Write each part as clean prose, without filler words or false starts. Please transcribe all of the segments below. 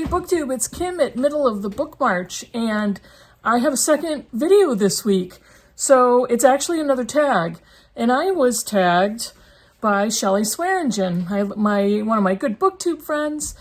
Booktube, it's Kim at Middle of the Book March, and I have a second video this week. So it's actually another tag, and I was tagged by Shelly Swearingen, one of my good Booktube friends,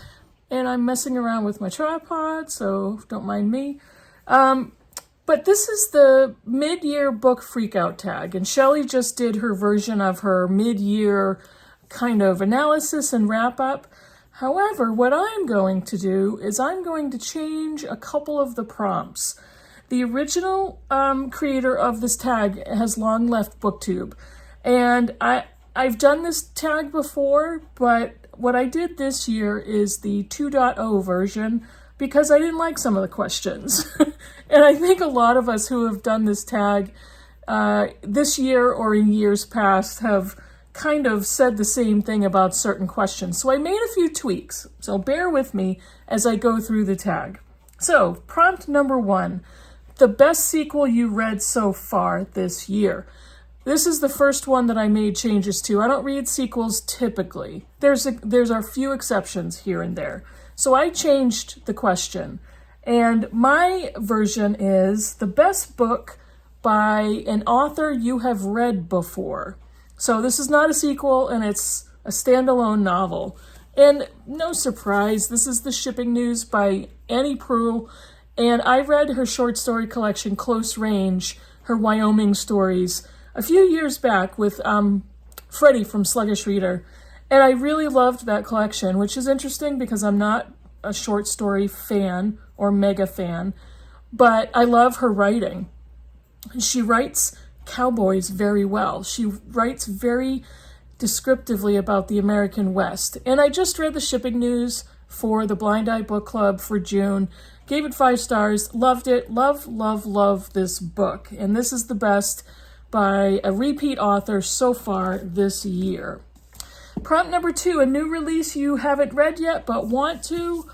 and I'm messing around with my tripod, so don't mind me. But this is the mid-year book freakout tag, and Shelly just did her version of her mid-year kind of analysis and wrap-up. However, what I'm going to do is I'm going to change a couple of the prompts. The original creator of this tag has long left Booktube, and I've done this tag before, but what I did this year is the 2.0 version because I didn't like some of the questions. And I think a lot of us who have done this tag this year or in years past have kind of said the same thing about certain questions. So I made a few tweaks, so bear with me as I go through the tag. So prompt number 1, the best sequel you read so far this year. This is the first one that I made changes to. I don't read sequels typically. There's a few exceptions here and there. So I changed the question, and my version is the best book by an author you have read before. So this is not a sequel, and it's a standalone novel. And no surprise, this is The Shipping News by Annie Proulx, and I read her short story collection, Close Range, her Wyoming stories, a few years back with Freddie from Sluggish Reader. And I really loved that collection, which is interesting because I'm not a short story fan or mega fan, but I love her writing. She writes cowboys very well. She writes very descriptively about the American West. And I just read The Shipping News for the Blind Eye Book Club for June. Gave it 5 stars. Loved it. Love this book. And this is the best by a repeat author so far this year. Prompt number 2, a new release you haven't read yet but want to.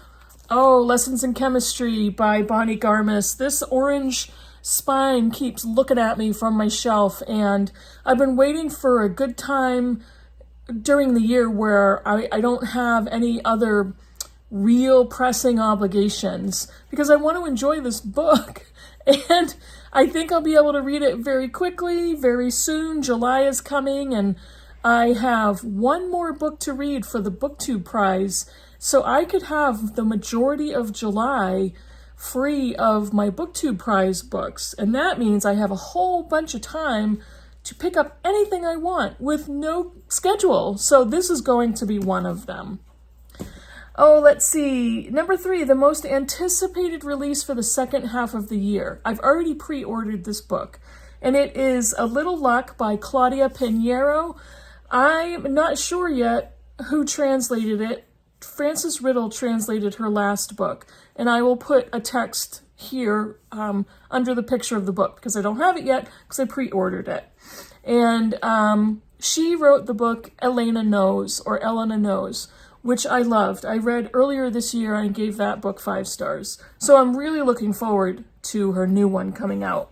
Oh, Lessons in Chemistry by Bonnie Garmis. This orange spine keeps looking at me from my shelf, and I've been waiting for a good time during the year where I don't have any other real pressing obligations because I want to enjoy this book. And I think I'll be able to read it very quickly, very soon. July is coming, and I have one more book to read for the Booktube prize, so I could have the majority of July free of my Booktube prize books. And that means I have a whole bunch of time to pick up anything I want with no schedule. So this is going to be one of them. Oh, let's see. Number 3, the most anticipated release for the second half of the year. I've already pre-ordered this book, and it is A Little Luck by Claudia Pinheiro. I'm not sure yet who translated it. Frances Riddle translated her last book, and I will put a text here under the picture of the book because I don't have it yet because I pre-ordered it. And she wrote the book Elena Knows, which I loved. I read earlier this year and gave that book 5 stars. So I'm really looking forward to her new one coming out.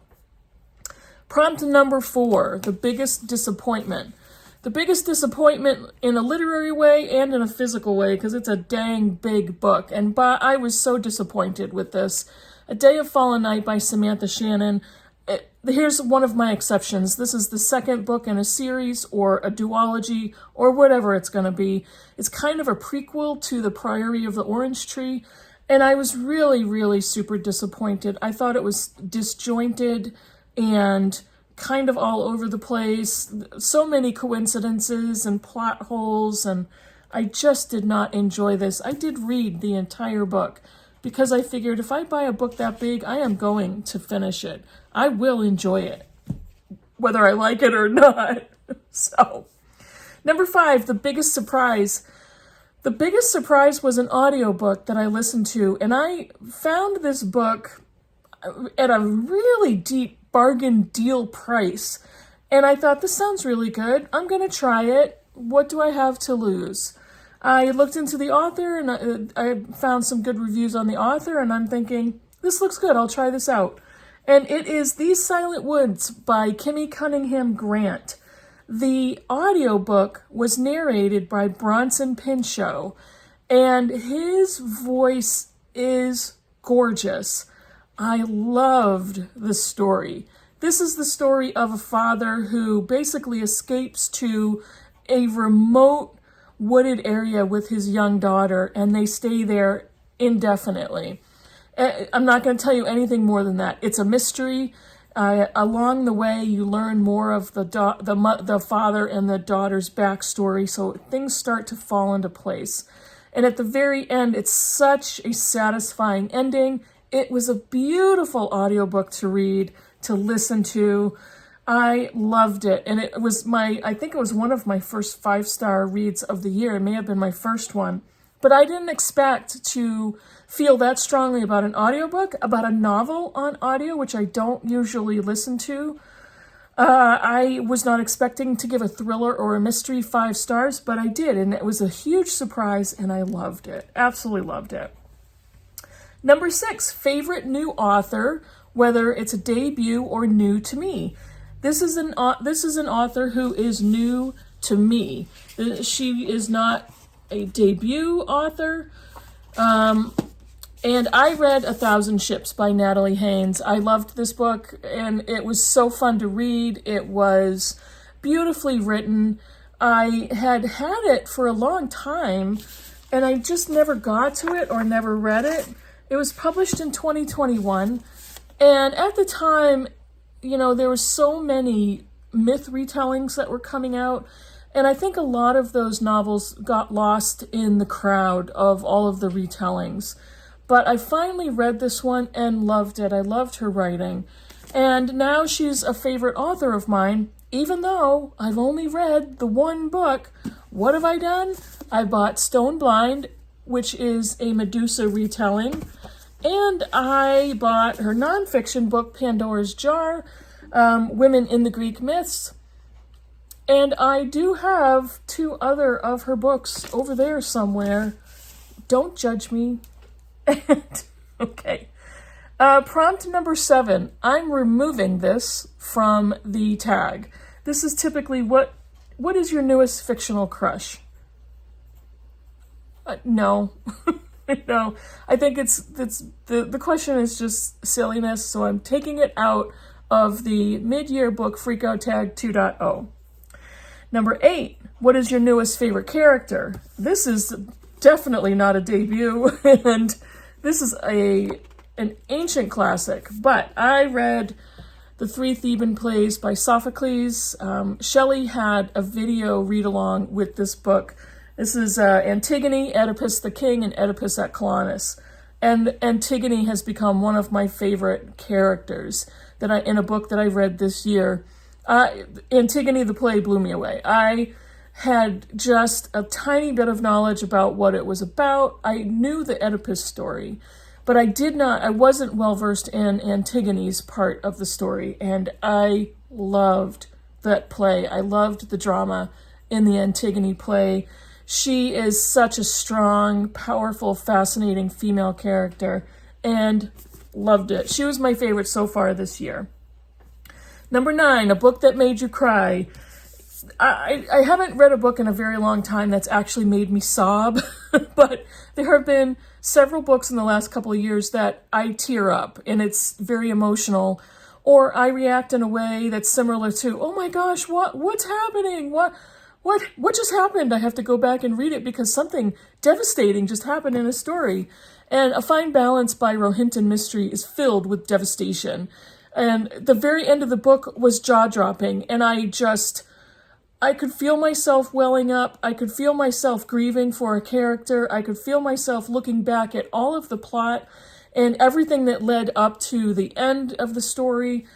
Prompt number 4, the biggest disappointment. The biggest disappointment in a literary way and in a physical way, because it's a dang big book. And I was so disappointed with this. A Day of Fallen Night by Samantha Shannon. Here's one of my exceptions. This is the second book in a series or a duology or whatever it's going to be. It's kind of a prequel to The Priory of the Orange Tree. And I was really super disappointed. I thought it was disjointed and kind of all over the place, so many coincidences and plot holes, and I just did not enjoy this. I did read the entire book because I figured if I buy a book that big, I am going to finish it. I will enjoy it, whether I like it or not. So, number 5, the biggest surprise. The biggest surprise was an audiobook that I listened to, and I found this book at a really deep bargain deal price. And I thought, this sounds really good. I'm going to try it. What do I have to lose? I looked into the author and I found some good reviews on the author, and I'm thinking, this looks good. I'll try this out. And it is These Silent Woods by Kimmy Cunningham Grant. The audiobook was narrated by Bronson Pinchot, and his voice is gorgeous. I loved the story. This is the story of a father who basically escapes to a remote wooded area with his young daughter, and they stay there indefinitely. I'm not going to tell you anything more than that. It's a mystery. Along the way, you learn more of the father and the daughter's backstory, so things start to fall into place. And at the very end, it's such a satisfying ending. It was a beautiful audiobook to read, to listen to. I loved it. And it was I think it was one of my first 5-star reads of the year. It may have been my first one. But I didn't expect to feel that strongly about an audiobook, about a novel on audio, which I don't usually listen to. I was not expecting to give a thriller or a mystery 5 stars, but I did, and it was a huge surprise, and I loved it. Absolutely loved it. Number 6, favorite new author, whether it's a debut or new to me. This is an author who is new to me. She is not a debut author. And I read 1,000 Ships by Natalie Haynes. I loved this book, and it was so fun to read. It was beautifully written. I had it for a long time, and I just never got to it or never read it. It was published in 2021, and at the time, there were so many myth retellings that were coming out, and I think a lot of those novels got lost in the crowd of all of the retellings. But I finally read this one and loved it. I loved her writing. And now she's a favorite author of mine, even though I've only read the one book. What have I done? I bought Stone Blind, which is a Medusa retelling. And I bought her nonfiction book, Pandora's Jar, Women in the Greek Myths. And I do have 2 other of her books over there somewhere. Don't judge me. Okay. Prompt number 7. I'm removing this from the tag. This is typically what is your newest fictional crush? No. No. I think the question is just silliness, so I'm taking it out of the mid-year book Freakout tag 2.0. Number 8. What is your newest favorite character? This is definitely not a debut, and this is an ancient classic, but I read the Three Theban Plays by Sophocles. Shelley had a video read-along with this book. This is Antigone, Oedipus the King, and Oedipus at Colonus. And Antigone has become one of my favorite characters in a book that I read this year. Antigone the play blew me away. I had just a tiny bit of knowledge about what it was about. I knew the Oedipus story, but I wasn't well versed in Antigone's part of the story, and I loved that play. I loved the drama in the Antigone play. She is such a strong, powerful, fascinating female character, and loved it. She was my favorite so far this year. Number 9, a book that made you cry. I haven't read a book in a very long time that's actually made me sob, but there have been several books in the last couple of years that I tear up, and it's very emotional, or I react in a way that's similar to, oh my gosh, what's happening? What just happened? I have to go back and read it because something devastating just happened in a story. And A Fine Balance by Rohinton Mystery is filled with devastation. And the very end of the book was jaw-dropping, and I could feel myself welling up. I could feel myself grieving for a character. I could feel myself looking back at all of the plot and everything that led up to the end of the story.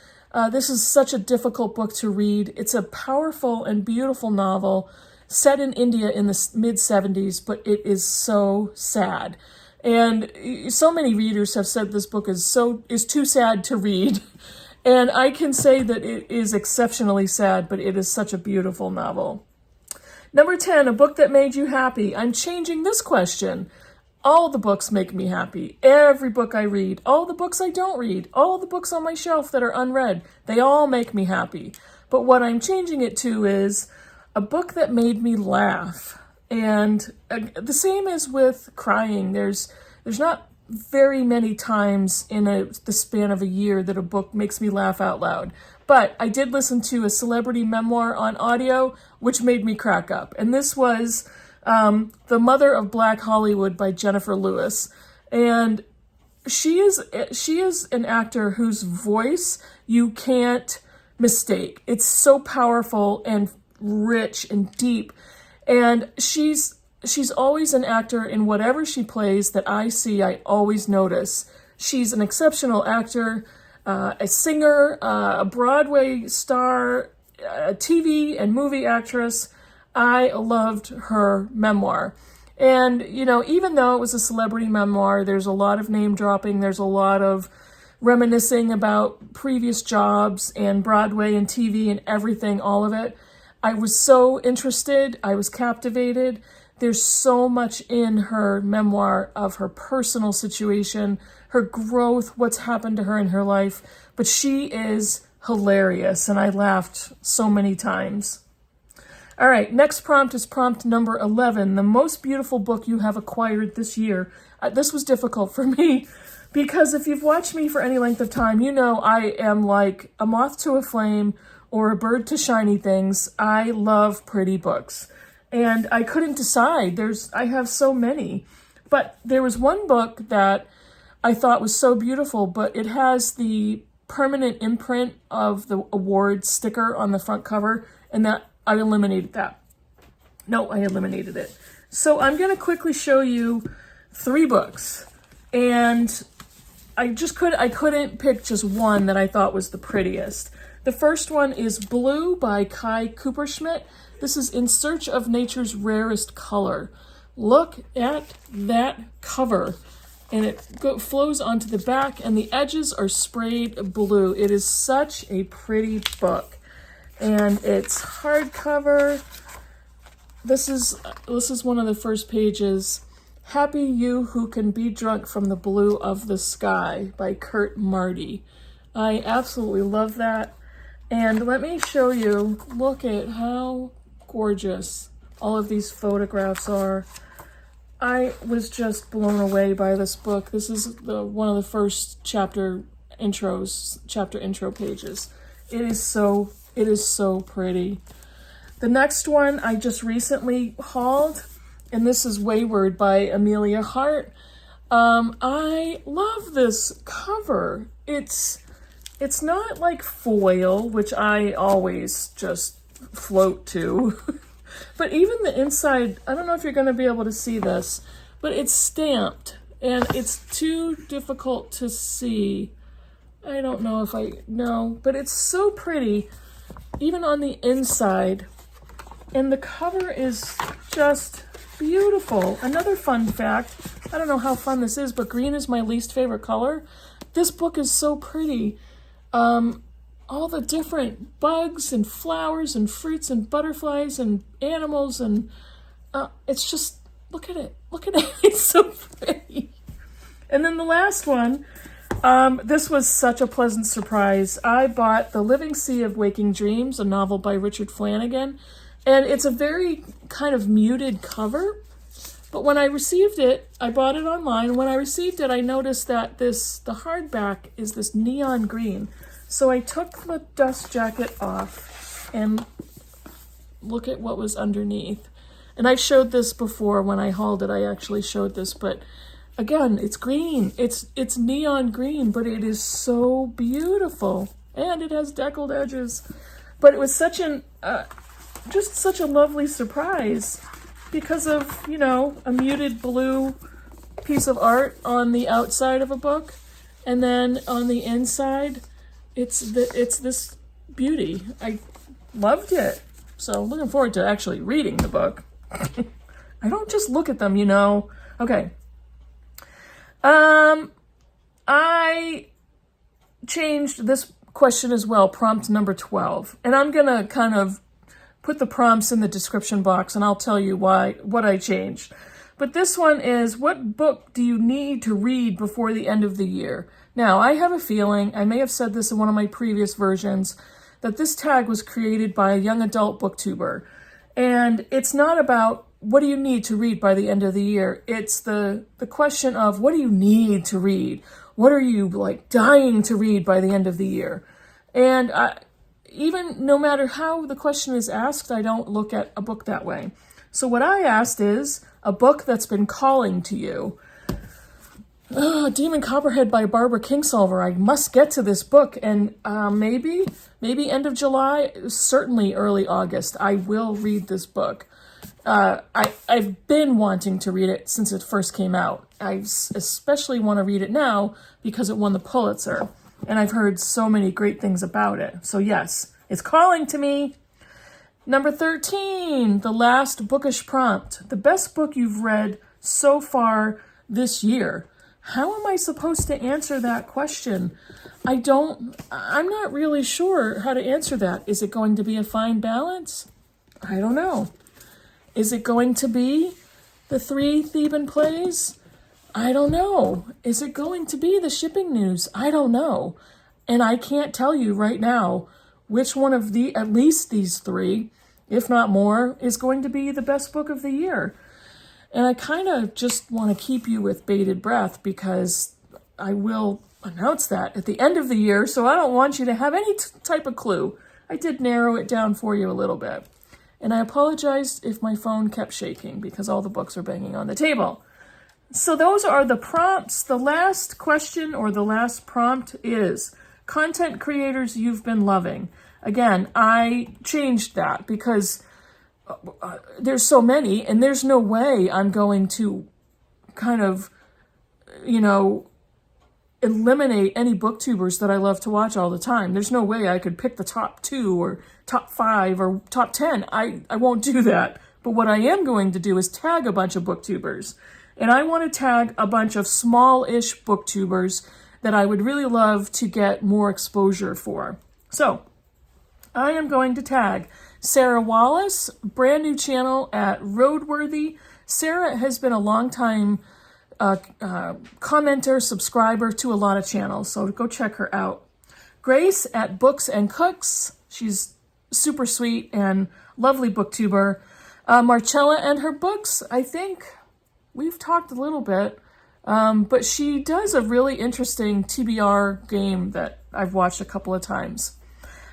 This is such a difficult book to read. It's a powerful and beautiful novel set in India in the mid-70s, but it is so sad. And so many readers have said this book is too sad to read. And I can say that it is exceptionally sad, but it is such a beautiful novel. Number 10, a book that made you happy. I'm changing this question. All the books make me happy. Every book I read, all the books I don't read, all the books on my shelf that are unread, they all make me happy. But what I'm changing it to is a book that made me laugh. And the same as with crying. There's not very many times in the span of a year that a book makes me laugh out loud. But I did listen to a celebrity memoir on audio, which made me crack up. And this was The Mother of Black Hollywood by Jennifer Lewis. And she is an actor whose voice you can't mistake. It's so powerful and rich and deep. And she's always an actor in whatever she plays that I see, I always notice. She's an exceptional actor, a singer, a Broadway star, a TV and movie actress. I loved her memoir. And, even though it was a celebrity memoir, there's a lot of name dropping, there's a lot of reminiscing about previous jobs and Broadway and TV and everything, all of it. I was so interested. I was captivated. There's so much in her memoir of her personal situation, her growth, what's happened to her in her life. But she is hilarious, and I laughed so many times. All right, next prompt is prompt number 11, the most beautiful book you have acquired this year. This was difficult for me because if you've watched me for any length of time, you know I am like a moth to a flame or a bird to shiny things. I love pretty books. And I couldn't decide. I have so many. But there was one book that I thought was so beautiful, but it has the permanent imprint of the award sticker on the front cover, and that I eliminated that. No, I eliminated it. So I'm going to quickly show you 3 books. And I couldn't pick just one that I thought was the prettiest. The first one is Blue by Kai Cooperschmidt. This is In Search of Nature's Rarest Color. Look at that cover. And it flows onto the back, and the edges are sprayed blue. It is such a pretty book. And it's hardcover. This is one of the first pages. Happy You Who Can Be Drunk from the Blue of the Sky by Kurt Marty. I absolutely love that. And let me show you, look at how gorgeous all of these photographs are. I was just blown away by this book. This is one of the first chapter intro pages. It is so pretty. The next one I just recently hauled, and this is Wayward by Amelia Hart. I love this cover. It's not like foil, which I always just float to. But even the inside, I don't know if you're going to be able to see this, but it's stamped, and it's too difficult to see. I don't know if but it's so pretty, even on the inside. And the cover is just beautiful. Another fun fact, I don't know how fun this is, but green is my least favorite color. This book is so pretty. All the different bugs and flowers and fruits and butterflies and animals, and it's just, look at it. It's so pretty. And then the last one, this was such a pleasant surprise. I bought The Living Sea of Waking Dreams, a novel by Richard Flanagan, and it's a very kind of muted cover. But when I received it, I bought it online. When I received it, I noticed that the hardback is this neon green. So I took the dust jacket off and look at what was underneath. And I showed this before when I hauled it. I actually showed this, but again, it's green. It's neon green, but it is so beautiful. And it has deckled edges. But it was such just such a lovely surprise because of, a muted blue piece of art on the outside of a book. And then on the inside, it's this beauty. I loved it. So looking forward to actually reading the book. I don't just look at them, Okay. I changed this question as well, prompt number 12. And I'm going to kind of put the prompts in the description box, and I'll tell you what I changed. But this one is, what book do you need to read before the end of the year? Now, I have a feeling, I may have said this in one of my previous versions, that this tag was created by a young adult booktuber. And it's not about what do you need to read by the end of the year? It's the question of what do you need to read? What are you like dying to read by the end of the year? And even no matter how the question is asked, I don't look at a book that way. So what I asked is a book that's been calling to you. Demon Copperhead by Barbara Kingsolver. I must get to this book, and maybe end of July, certainly early August, I will read this book. I've been wanting to read it since it first came out. I especially want to read it now because it won the Pulitzer, and I've heard so many great things about it. So yes, it's calling to me. Number 13, The Last Bookish Prompt. The best book you've read so far this year. How am I supposed to answer that question? I'm not really sure how to answer that. Is it going to be a fine balance? I don't know. Is it going to be the Three Theban Plays? I don't know. Is it going to be the shipping news? I don't know. And I can't tell you right now which one of at least these three, if not more, is going to be the best book of the year. And I kind of just want to keep you with bated breath because I will announce that at the end of the year, so I don't want you to have any type of clue. I did narrow it down for you a little bit. And I apologized if my phone kept shaking because all the books are banging on the table. So those are the prompts. The last question or the last prompt is content creators you've been loving. Again, I changed that because there's so many, and there's no way I'm going to kind of, eliminate any booktubers that I love to watch all the time. There's no way I could pick the top 2 or top 5 or top 10. I won't do that. But what I am going to do is tag a bunch of booktubers. And I want to tag a bunch of small-ish booktubers that I would really love to get more exposure for. So I am going to tag Sarah Wallace, brand new channel at Roadworthy. Sarah has been a long time commenter, subscriber to a lot of channels, so go check her out. Grace at Books and Cooks. She's super sweet and lovely booktuber. Marcella and Her Books. I think we've talked a little bit, but she does a really interesting TBR game that I've watched a couple of times.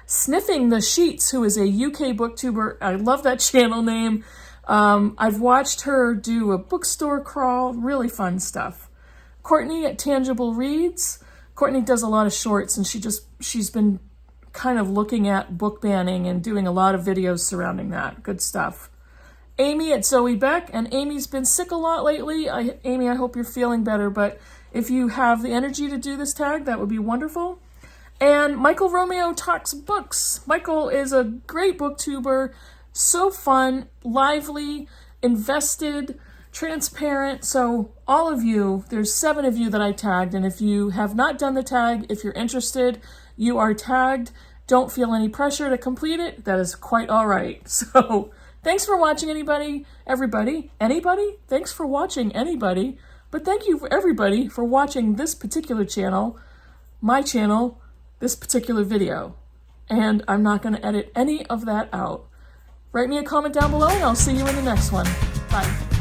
Sniffing the Sheets, who is a UK booktuber. I love that channel name. I've watched her do a bookstore crawl, really fun stuff. Courtney at Tangible Reads. Courtney does a lot of shorts, and she's been kind of looking at book banning and doing a lot of videos surrounding that. Good stuff. Amy at Zoe Beck, and Amy's been sick a lot lately. Amy, I hope you're feeling better, but if you have the energy to do this tag, that would be wonderful. And Michael Romeo Talks Books. Michael is a great booktuber, so fun, lively, invested, transparent. So all of you, there's 7 of you that I tagged, and if you have not done the tag, if you're interested, you are tagged. Don't feel any pressure to complete it. That is quite all right. So thanks for watching, anybody. Thanks for watching, anybody. But thank you, everybody, for watching this particular channel, my channel, this particular video. And I'm not going to edit any of that out. Write me a comment down below, and I'll see you in the next one. Bye.